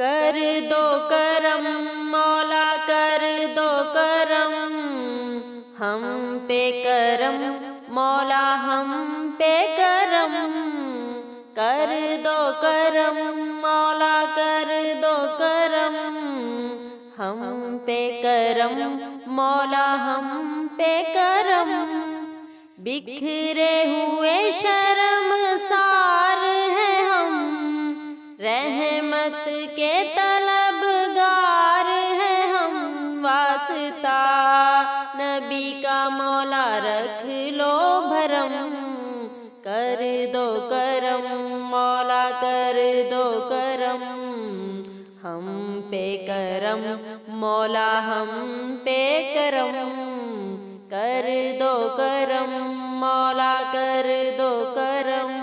कर दो करम मौला कर दो करम, हम पे करम मौला हम पे करम। कर दो करम मौला कर दो करम, हम पे करम मौला हम पे करम। बिखरे हुए शर्मसार हैं हम, रहमत के तलबगार हैं हम। वास्ता नबी का मौला रख लो भरम, कर दो करम मौला कर दो करम। हम पे करम मौला हम पे करम, कर दो करम मौला कर दो करम।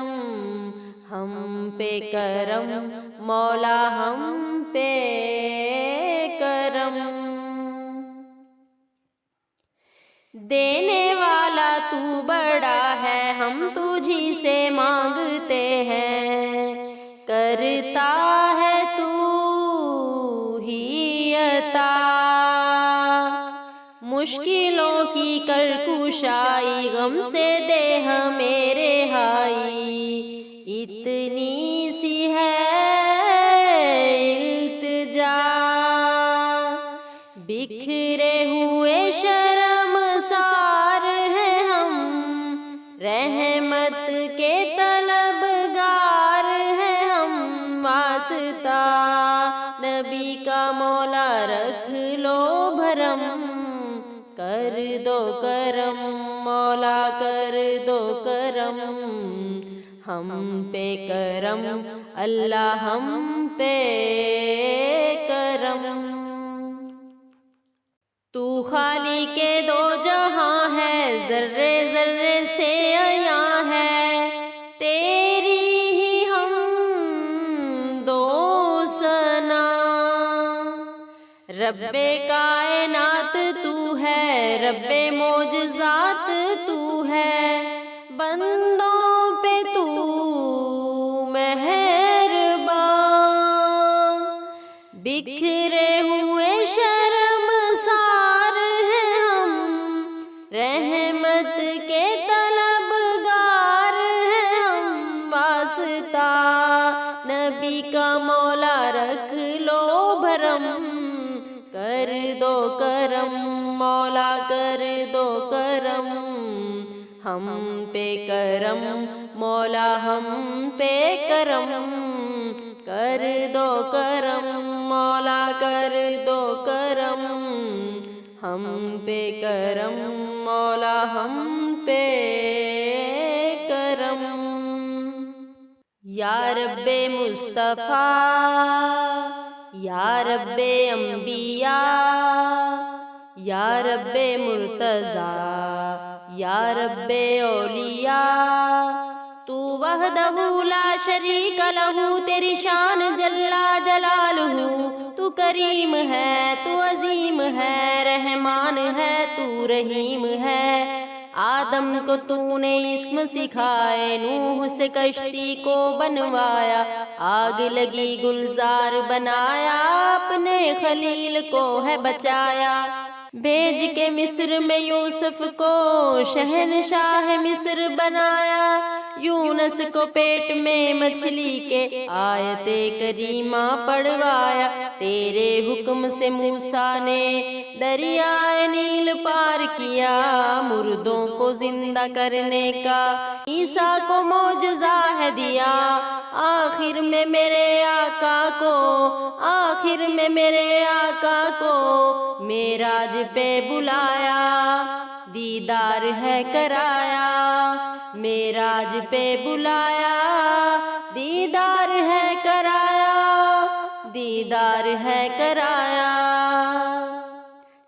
हम पे करम मौला हम पे करम। देने वाला तू बड़ा है हम तुझी से मांगते हैं, करता है तू ही अता। मुश्किलों की कर कुशाई गम से दे हमें रिहाई, इतनी सी है इल्तिजा। बिखरे हुए शर्मसार हैं हम, रहमत के तलबगार हैं हम। वास्ता नबी का मौला रख लो भरम, कर दो करम मौला कर दो करम। हम पे करम अल्लाह हम पे करम। तू खाली के दो जहां है, जर्रे जर्रे से अया है। तेरी ही हम दो सना, रब्बे कायनात तू है, रब्बे मोजज़ात तू है। बंदों पे तू मेहरबान, बिखरे हुए शर्मसार हैं हम, रहमत के तलबगार हैं हम। वास्ता नबी का मौला रख लो भरम, कर दो करम मौला कर दो करम। हम पे करम मौला हम पे करम, कर दो करम मौला कर दो करम। हम पे करम मौला हम पे करम। या रब्बे मुस्तफ़ा या रब्बे अंबिया, या रब्बे मुर्तज़ा या रब्बे औलिया। तू वहदहू ला शरीक लहू, तेरी शान जल्ला जलालहू। तू करीम है तू अजीम है, रहमान है तू रहीम है। आदम को तूने इस्म सिखाए, नूह से कश्ती को बनवाया। आग लगी गुलजार बनाया, अपने खलील को है बचाया। भेज के मिस्र में यूसुफ को शहनशाह मिस्र बनाया। यूनस को पेट में मछली के आयते करीमा पढ़वाया। तेरे हुक्म से मूसा ने दरियाए नील पार किया, मुर्दों को जिंदा करने का ईसा को मौजज़ा है दिया। आखिर में मेरे आका को, आखिर में मेरे आका को मेराज पे बुलाया, दीदार है कराया। मेराज पे बुलाया, दीदार है कराया, दीदार है कराया।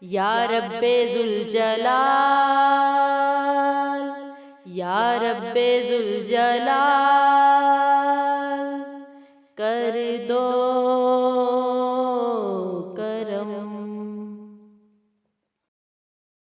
या रब्बे ज़ुल जलाल, या रब्बे ज़ुल जलाल।